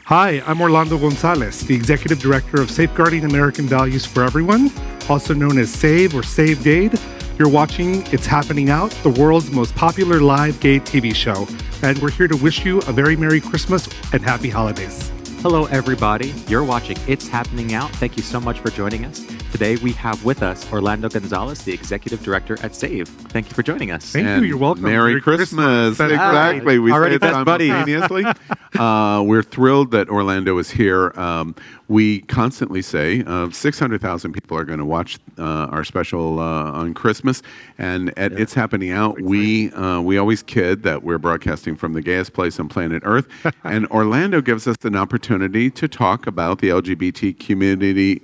Hi, I'm Orlando Gonzales, the Executive Director of Safeguarding American Values for Everyone, also known as SAVE or Saved Aid. You're watching It's Happening Out, the world's most popular live gay TV show. And we're here to wish you a very Merry Christmas and Happy Holidays. Hello, everybody. You're watching It's Happening Out. Thank you so much for joining us. Today, we have with us Orlando Gonzales, the Executive Director at SAVE. Thank you for joining us. Thank you. You're welcome. Merry Christmas. Exactly. We Already say it best buddies. simultaneously. We're thrilled that Orlando is here. We constantly say 600,000 people are going to watch our special on Christmas. And at It's Happening Out, we always kid that we're broadcasting from the gayest place on planet Earth. And Orlando gives us an opportunity to talk about the LGBTQ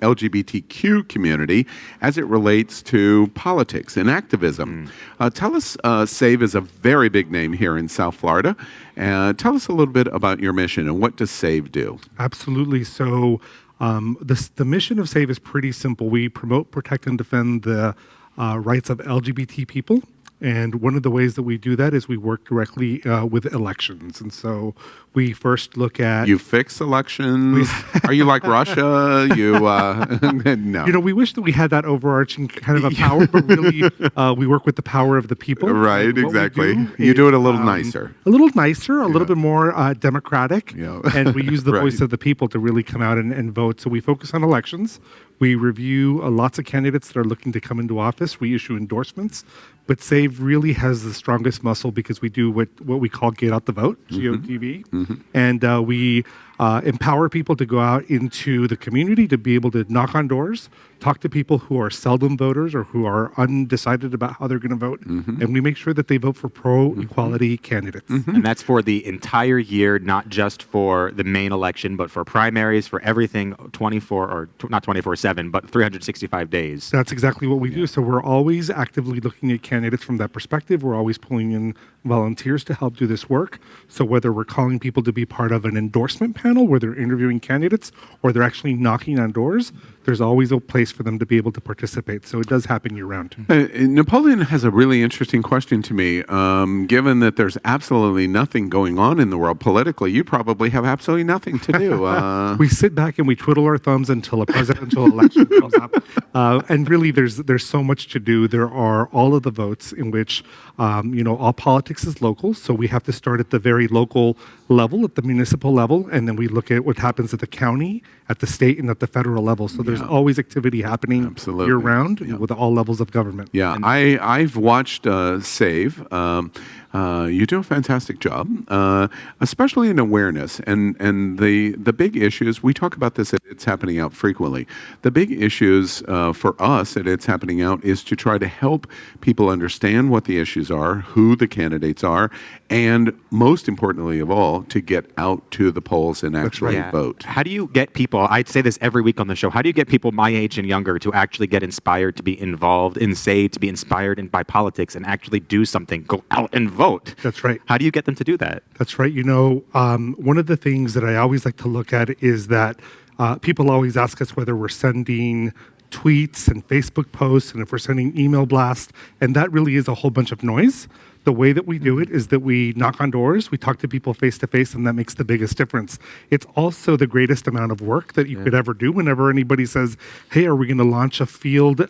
community as it relates to politics and activism. Tell us, SAVE is a very big name here in South Florida. Tell us a little bit about your mission and what does SAVE do? Absolutely. So the mission of SAVE is pretty simple. We promote, protect, and defend the rights of LGBT people. And one of the ways that we do that is we work directly with elections. And so we first look at... You fix elections? Are you like Russia? No. You know, we wish that we had that overarching kind of a power, but really we work with the power of the people. Right, exactly. You do it a little nicer. A little nicer, a little bit more democratic. Yeah. And we use the Right. voice of the people to really come out and vote. So we focus on elections. We review lots of candidates that are looking to come into office. We issue endorsements. But SAVE really has the strongest muscle because we do what we call Get Out the Vote, GOTV. And we empower people to go out into the community to be able to knock on doors, talk to people who are seldom voters or who are undecided about how they're going to vote. And we make sure that they vote for pro-equality candidates. And that's for the entire year, not just for the main election, but for primaries, for everything 24, or not 24/7, but 365 days. That's exactly what we do. So we're always actively looking at candidates from that perspective. We're always pulling in volunteers to help do this work. So whether we're calling people to be part of an endorsement panel where they're interviewing candidates or they're actually knocking on doors, there's always a place for them to be able to participate. So it does happen year round. Napoleon has a really interesting question to me. Given that there's absolutely nothing going on in the world politically, you probably have absolutely nothing to do. We sit back and we twiddle our thumbs until a presidential election comes up. And really, there's so much to do. There are all of the votes in which, all politics is local. So we have to start at the very local level, at the municipal level, and then we look at what happens at the county, at the state, and at the federal level. So there's always activity happening year-round with all levels of government. Yeah, I've watched SAVE. You do a fantastic job, especially in awareness. And the big issues, we talk about this at It's Happening Out frequently. The big issues for us at It's Happening Out is to try to help people understand what the issues are, who the candidates are, and most importantly of all, to get out to the polls and actually vote. How do you get people, I'd say this every week on the show, how do you get people my age and younger to actually get inspired to be involved in SAVE, to be inspired by politics and actually do something, go out and vote? That's right. How do you get them to do that? That's right. One of the things that I always like to look at is that people always ask us whether we're sending tweets and Facebook posts and if we're sending email blasts, and that really is a whole bunch of noise. The way that we do it is that we knock on doors, we talk to people face to face, and that makes the biggest difference. It's also the greatest amount of work that you could ever do. Whenever anybody says, hey, are we going to launch a field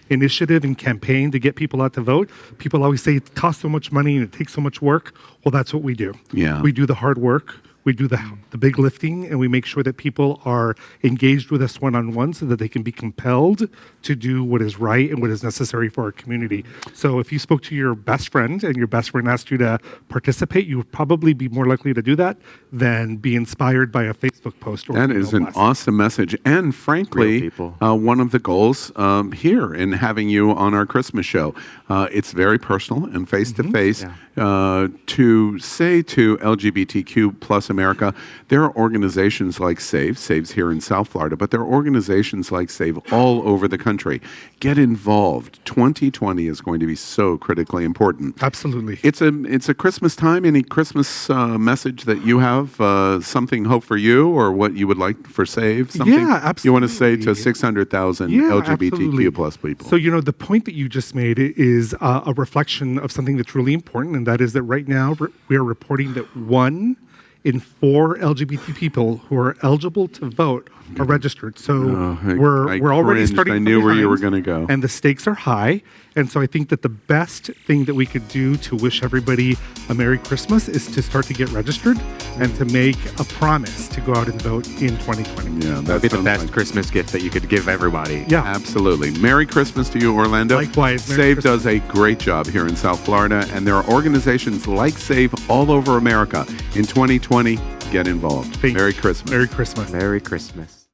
initiative and campaign to get people out to vote? People always say it costs so much money and it takes so much work. Well, that's what we do. Yeah. We do the hard work. We do the big lifting, and we make sure that people are engaged with us one-on-one so that they can be compelled to do what is right and what is necessary for our community. So if you spoke to your best friend and your best friend asked you to participate, you would probably be more likely to do that than be inspired by a Facebook post. Or that is an awesome message. And frankly, one of the goals here in having you on our Christmas show, it's very personal and face-to-face. To say to LGBTQ plus America, there are organizations like SAVE, SAVE's here in South Florida, but there are organizations like SAVE all over the country. Get involved. 2020 is going to be so critically important. Absolutely. It's a Christmas time. Any Christmas message that you have, something hope for you or what you would like for SAVE? Something absolutely. You want to say to 600,000 LGBTQ plus people? So, the point that you just made is a reflection of something that's really important, and that is that right now we are reporting that 1 in 4 LGBT people who are eligible to vote are registered. So we're already cringed. starting. I from knew where you behind, were going to go. and the stakes are high. And so I think that the best thing that we could do to wish everybody a Merry Christmas is to start to get registered and to make a promise to go out and vote in 2020. Yeah, That'd be the sounds best like- Christmas gift that you could give everybody. Yeah. Absolutely. Merry Christmas to you, Orlando. Likewise. Merry SAVE Christmas. does a great job here in South Florida, and there are organizations like SAVE all over America. In 2020, get involved. Thanks. Merry Christmas. Merry Christmas. Merry Christmas.